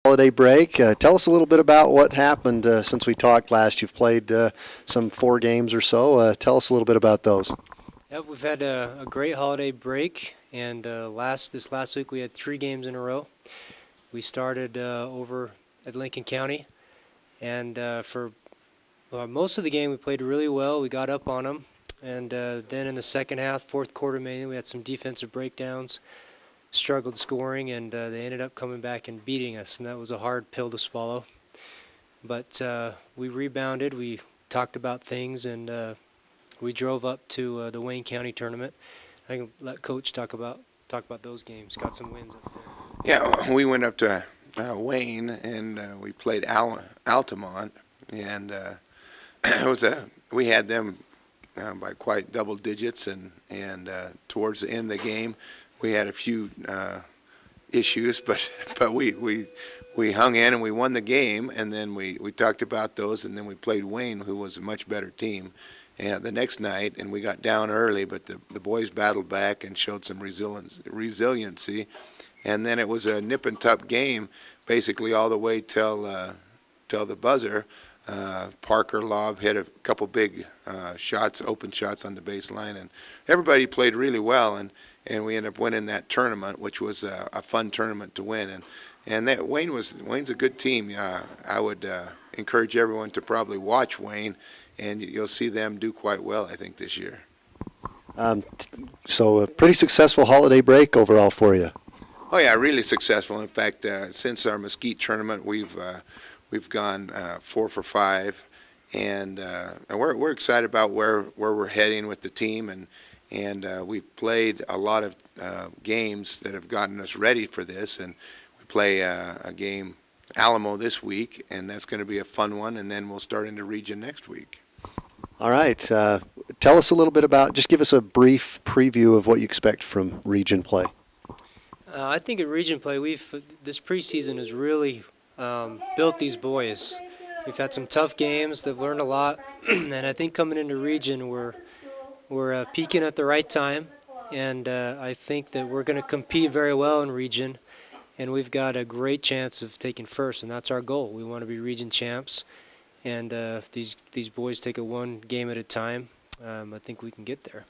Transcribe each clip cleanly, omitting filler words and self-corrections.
Holiday break. Tell us a little bit about what happened since we talked last. You've played some 4 games or so. Tell us a little bit about those. Yep, we've had a great holiday break, and this last week we had 3 games in a row. We started over at Lincoln County, and for most of the game we played really well. We got up on them, and then in the second half, fourth quarter mainly, we had some defensive breakdowns, struggled scoring, and they ended up coming back and beating us, and that was a hard pill to swallow. But we rebounded, we talked about things, and we drove up to the Wayne County tournament. I can let Coach talk about those games. Got some wins up there. Yeah, we went up to Wayne, and we played Altamont, and we had them by quite double digits, and towards the end of the game we had a few issues, but we hung in and we won the game, and then we talked about those, and then we played Wayne, who was a much better team, and the next night, and we got down early, but the boys battled back and showed some resiliency, and then it was a nip and tuck game basically all the way till the buzzer. Parker Lobb hit a couple big shots, open shots on the baseline, and everybody played really well, and we ended up winning that tournament, which was a fun tournament to win. And Wayne's a good team. I would encourage everyone to probably watch Wayne, and you'll see them do quite well, I think, this year. So a pretty successful holiday break overall for you. Oh yeah, really successful. In fact, since our Mesquite tournament, we've gone 4 for 5, and we're excited about where we're heading with the team, and we've played a lot of games that have gotten us ready for this, and we play a game Alamo this week, and that's going to be a fun one, and then we'll start into region next week. All right. Tell us a little bit just give us a brief preview of what you expect from region play. I think at region play, this preseason has really built these boys. We've had some tough games. They've learned a lot, and I think coming into region, we're peaking at the right time, and I think that we're going to compete very well in region, and we've got a great chance of taking first, and that's our goal. We want to be region champs, and if these boys take it one game at a time, I think we can get there.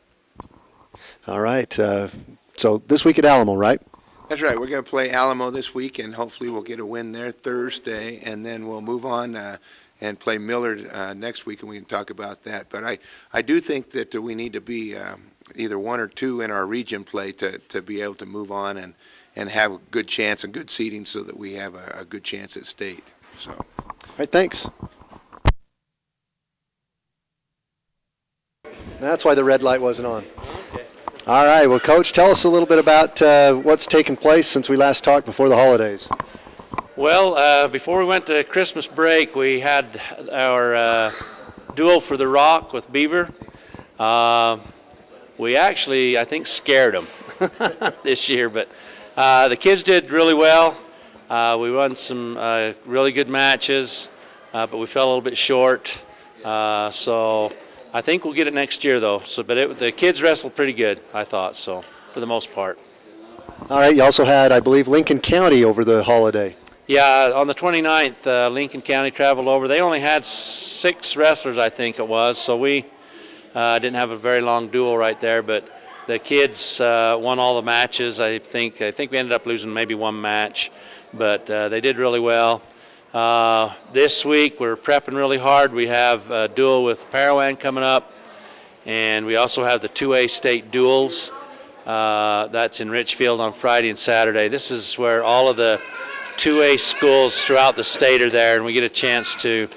All right. So this week at Alamo, right? That's right. We're going to play Alamo this week, and hopefully we'll get a win there Thursday, and then we'll move on and play Millard next week, and we can talk about that. But I do think that we need to be either 1 or 2 in our region play to be able to move on and have a good chance and good seeding so that we have a good chance at state. So. All right, thanks. That's why the red light wasn't on. Okay. All right, well, Coach, tell us a little bit about what's taken place since we last talked before the holidays. Well, before we went to Christmas break, we had our duel for the rock with Beaver. We actually, I think, scared them this year, but the kids did really well. We won some really good matches, but we fell a little bit short. So I think we'll get it next year, though. But the kids wrestled pretty good, I thought, so for the most part. All right, you also had, I believe, Lincoln County over the holiday. Yeah, on the 29th, Lincoln County traveled over. They only had 6 wrestlers, I think it was, so we didn't have a very long duel right there. But the kids won all the matches. I think we ended up losing maybe 1 match, but they did really well. This week we're prepping really hard. We have a duel with Parowan coming up, and we also have the 2A state duels. That's in Richfield on Friday and Saturday. This is where all of the 2A schools throughout the state are there, and we get a chance to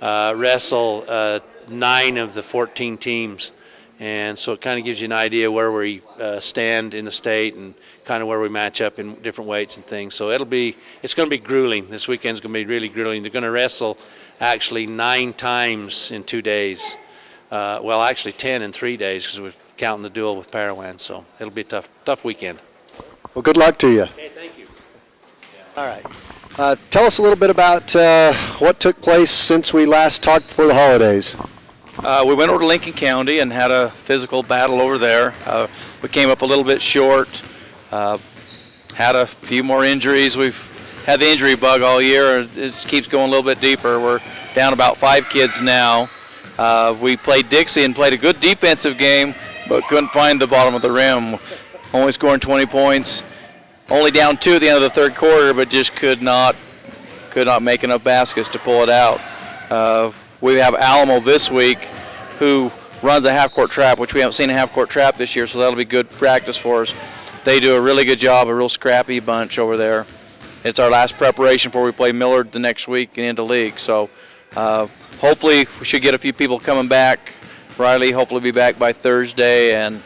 wrestle 9 of the 14 teams. And so it kind of gives you an idea where we stand in the state and kind of where we match up in different weights and things. So it's going to be grueling. This weekend's going to be really grueling. They're going to wrestle actually 9 times in 2 days. Well, actually 10 in 3 days because we're counting the duel with Parowan. So it'll be a tough weekend. Well, good luck to you. Okay, thank you. All right. Tell us a little bit about what took place since we last talked before the holidays. We went over to Lincoln County and had a physical battle over there. We came up a little bit short, had a few more injuries we've had the injury bug all year. It just keeps going a little bit deeper. We're down about 5 kids now. We played Dixie and played a good defensive game, but couldn't find the bottom of the rim. Only scoring 20 points. Only down 2 at the end of the third quarter, but just could not make enough baskets to pull it out. We have Alamo this week, who runs a half-court trap, which we haven't seen a half-court trap this year, so that'll be good practice for us. They do a really good job, a real scrappy bunch over there. It's our last preparation before we play Millard the next week and into league. So hopefully we should get a few people coming back. Riley hopefully be back by Thursday, and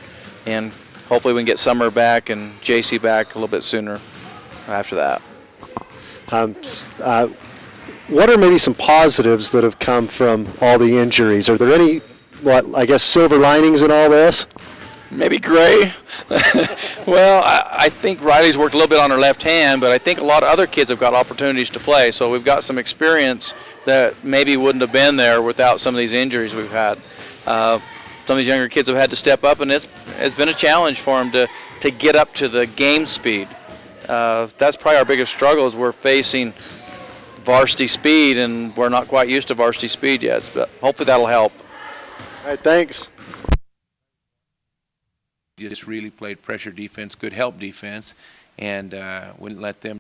hopefully we can get Summer back and JC back a little bit sooner after that. What are maybe some positives that have come from all the injuries? Are there any, silver linings in all this? Maybe Gray. Well, I think Riley's worked a little bit on her left hand, but I think a lot of other kids have got opportunities to play. So we've got some experience that maybe wouldn't have been there without some of these injuries we've had. Some of these younger kids have had to step up, and it's been a challenge for them to get up to the game speed. That's probably our biggest struggle, is we're facing varsity speed, and we're not quite used to varsity speed yet, but hopefully that'll help. All right, thanks. Just really played pressure defense, good help defense, and wouldn't let them